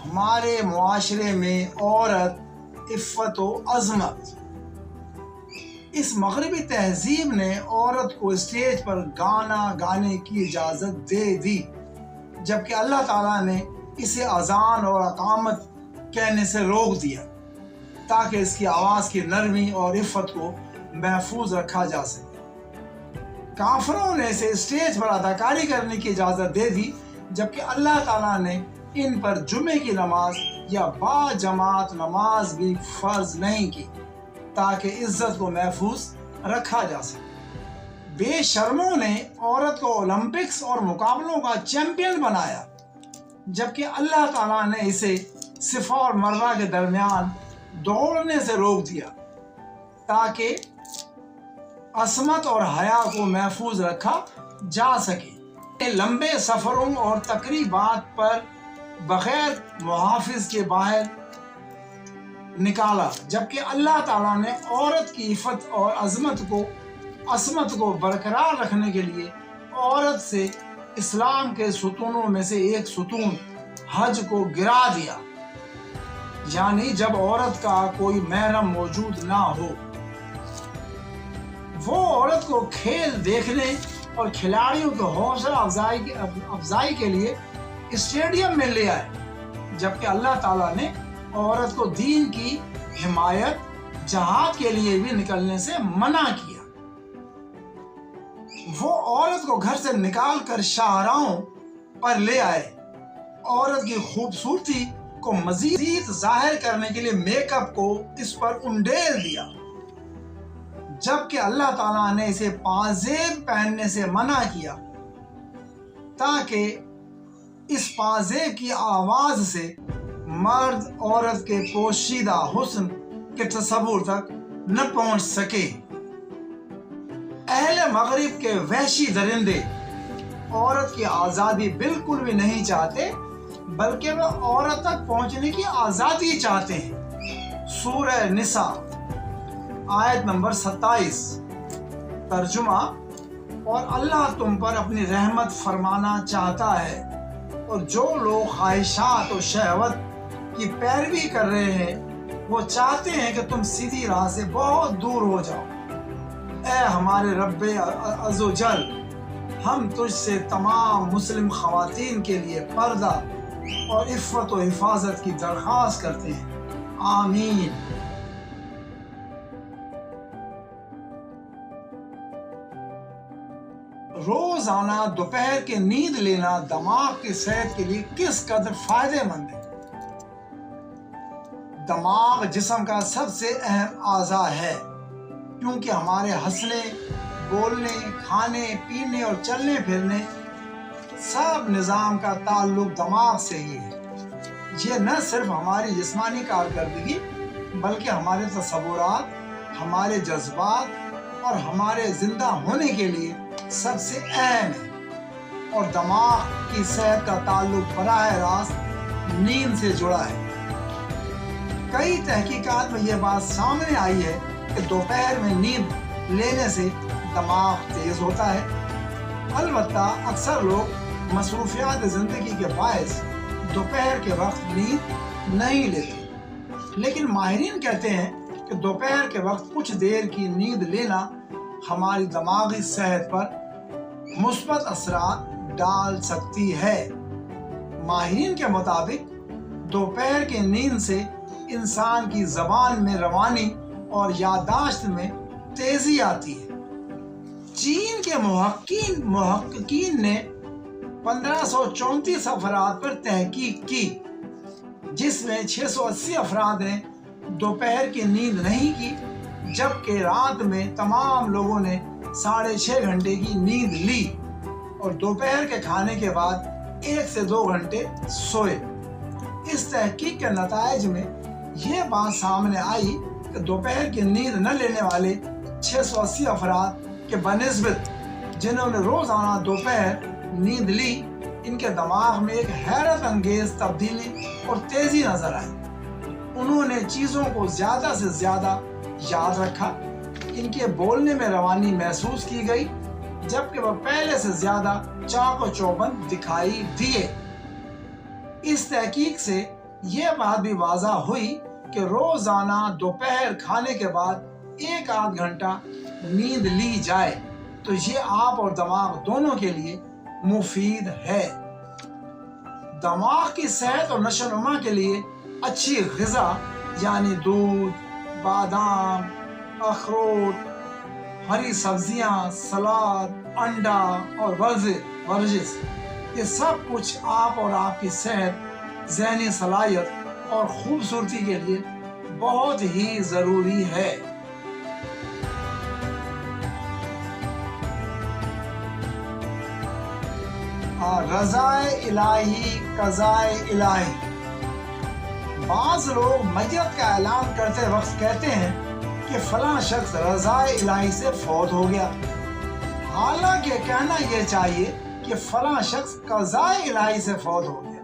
ہمارے معاشرے میں عورت عفت و عظمت. اس مغربی تہذیب نے عورت کو اسٹیج پر گانا گانے کی اجازت دے دی، جبکہ اللہ تعالیٰ نے اسے اذان اور اقامت کہنے سے روک دیا تاکہ اس کی آواز کی نرمی اور عفت کو محفوظ رکھا جا سکے. کافروں نے اسے اسٹیج پر اداکاری کرنے کی اجازت دے دی، جبکہ اللہ تعالیٰ نے ان پر جمعے کی نماز یا با جماعت نماز بھی فرض نہیں کی تاکہ عزت کو محفوظ رکھا جا سکے. بے شرموں نے عورت کو اولمپکس اور مقابلوں کا چیمپئن بنایا، جبکہ اللہ تعالیٰ نے اسے صفا اور مروہ کے درمیان دوڑنے سے روک دیا تاکہ عصمت اور حیا کو محفوظ رکھا جا سکے. لمبے سفروں اور تقریبات پر بغیر محافظ کے باہر نکالا، جبکہ اللہ تعالیٰ نے عورت کی عفت اور عصمت کو برقرار رکھنے کے لیے عورت سے اسلام کے ستونوں میں سے ایک ستون حج کو گرا دیا، یعنی جب عورت کا کوئی محرم موجود نہ ہو. وہ عورت کو کھیل دیکھنے اور کھلاڑیوں کی حوصلہ افزائی کے لیے اسٹیڈیم میں لے آئے، جبکہ اللہ تعالیٰ نے عورت کو دین کی حمایت جہاد کے لیے بھی نکلنے سے منع کیا. وہ عورت کو گھر سے نکال کر شاہراہوں پر لے آئے. عورت کی خوبصورتی کو مزید ظاہر کرنے کے لیے میک اپ کو اس پر انڈیل دیا، جبکہ اللہ تعالیٰ نے اسے پازیب پہننے سے منع کیا تاکہ اس پازیب کی آواز سے مرد عورت کے پوشیدہ حسن کے تصور تک نہ پہنچ سکے. اہل مغرب کے وحشی درندے عورت کی آزادی بالکل بھی نہیں چاہتے، بلکہ وہ عورت تک پہنچنے کی آزادی چاہتے ہیں. سورہ نساء آیت نمبر 27 ترجمہ: اور اللہ تم پر اپنی رحمت فرمانا چاہتا ہے، اور جو لوگ خواہشات و شہوت کی پیروی کر رہے ہیں وہ چاہتے ہیں کہ تم سیدھی راہ سے بہت دور ہو جاؤ. اے ہمارے رب عزوجل، ہم تجھ سے تمام مسلم خواتین کے لیے پردہ اور عفت و حفاظت کی درخواست کرتے ہیں. آمین. روزانہ دوپہر کی نیند لینا دماغ کی صحت کے لیے کس قدر فائدہ مند ہے. دماغ جسم کا سب سے اہم اعضاء ہے، کیونکہ ہمارے ہنسنے، بولنے، کھانے پینے اور چلنے پھرنے سب نظام کا تعلق دماغ سے ہی ہے. یہ نہ صرف ہماری جسمانی کارکردگی بلکہ ہمارے تصورات، ہمارے جذبات اور ہمارے زندہ ہونے کے لیے سب سے اہم ہے. اور دماغ کی صحت کا تعلق براہ راست نیند سے جڑا ہے. کئی تحقیقات میں یہ بات سامنے آئی ہے کہ دوپہر میں نیند لینے سے دماغ تیز ہوتا ہے. البتہ اکثر لوگ مصروفیات زندگی کے باعث دوپہر کے وقت نیند نہیں لیتے، لیکن ماہرین کہتے ہیں کہ دوپہر کے وقت کچھ دیر کی نیند لینا ہماری دماغی صحت پر مثبت اثرات ڈال سکتی ہے. ماہرین کے مطابق دوپہر کی نیند سے انسان کی زبان میں روانی اور یادداشت میں تیزی آتی ہے. چین کے محققین نے 1534 افراد پر تحقیق کی، جس میں 680 افراد نے دوپہر کی نیند نہیں کی، جبکہ رات میں تمام لوگوں نے 6.5 گھنٹے کی نیند لی اور دوپہر کے کھانے کے بعد 1 سے 2 گھنٹے سوئے. اس تحقیق کے نتائج میں یہ بات سامنے آئی کہ دوپہر کی نیند نہ لینے والے 680 افراد کے بنسبت جنہوں نے روزانہ دوپہر نیند لی، ان کے دماغ میں ایک حیرت انگیز تبدیلی اور تیزی نظر آئی. انہوں نے چیزوں کو زیادہ سے زیادہ یاد رکھا، ان کے بولنے میں روانی محسوس کی گئی، جبکہ وہ پہلے سے زیادہ چاق و چوبند دکھائی دیے. اس تحقیق سے یہ بات بھی واضح ہوئی کہ روزانہ دوپہر کھانے کے بعد 1 آدھ گھنٹہ نیند لی جائے تو یہ آپ اور دماغ دونوں کے لیے مفید ہے۔ دماغ کی صحت اور نشو و نما کے لیے اچھی غذا یعنی دودھ، بادام، اخروٹ، ہری سبزیاں، سلاد، انڈا اور ورزش، یہ سب کچھ آپ اور آپ کی صحت، ذہنی صلاحیت اور خوبصورتی کے لیے بہت ہی ضروری ہے۔ رضائے الہی، قضائے الہی۔ بعض لوگ میت کا اعلان کرتے وقت کہتے ہیں کہ فلاں شخص رضائے الہی سے فوت ہو گیا، حالانکہ کہنا یہ چاہیے کہ فلاں شخص قضائے الہی سے فوت ہو گیا،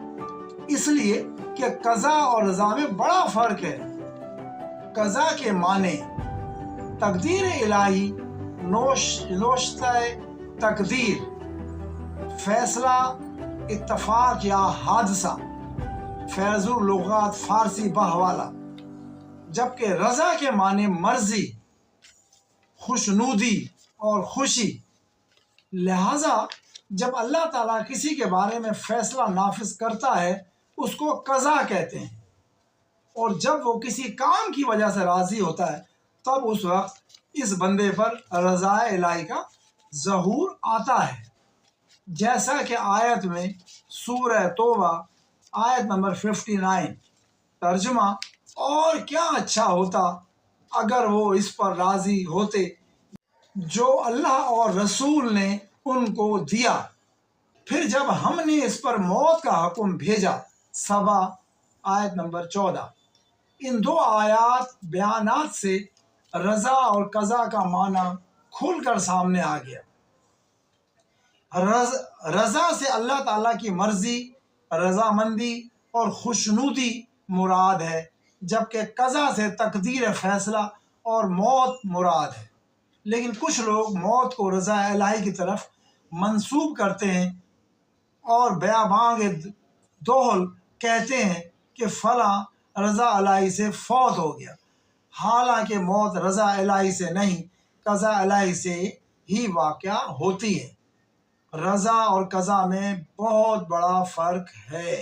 اس لیے کہ قضا اور رضا میں بڑا فرق ہے۔ قضا کے معنی تقدیر الہی، نوشتہ تقدیر، فیصلہ، اتفاق یا حادثہ، فیض اللغات فارسی بحوالہ، جبکہ رضا کے معنی مرضی، خوشنودی اور خوشی۔ لہذا جب اللہ تعالیٰ کسی کے بارے میں فیصلہ نافذ کرتا ہے اس کو قضا کہتے ہیں، اور جب وہ کسی کام کی وجہ سے راضی ہوتا ہے تب اس وقت اس بندے پر رضائے الہی کا ظہور آتا ہے، جیسا کہ آیت میں سورہ توبہ آیت نمبر 59۔ ترجمہ: اور کیا اچھا ہوتا اگر وہ اس پر راضی ہوتے جو اللہ اور رسول نے ان کو دیا، پھر جب ہم نے اس پر موت کا حکم بھیجا۔ سبا آیت نمبر 14۔ ان دو آیات بیانات سے رضا اور قضا کا معنی کھل کر سامنے آ گیا۔ رضا سے اللہ تعالیٰ کی مرضی، رضامندی اور خوشنودی مراد ہے، جبکہ قضا سے تقدیر، فیصلہ اور موت مراد ہے۔ لیکن کچھ لوگ موت کو رضا الہی کی طرف منسوب کرتے ہیں اور بیابانگ دوہل کہتے ہیں کہ فلاں رضا الہی سے فوت ہو گیا، حالانکہ موت رضا الہی سے نہیں، قضا الہی سے ہی واقع ہوتی ہے۔ رضا اور قضا میں بہت بڑا فرق ہے۔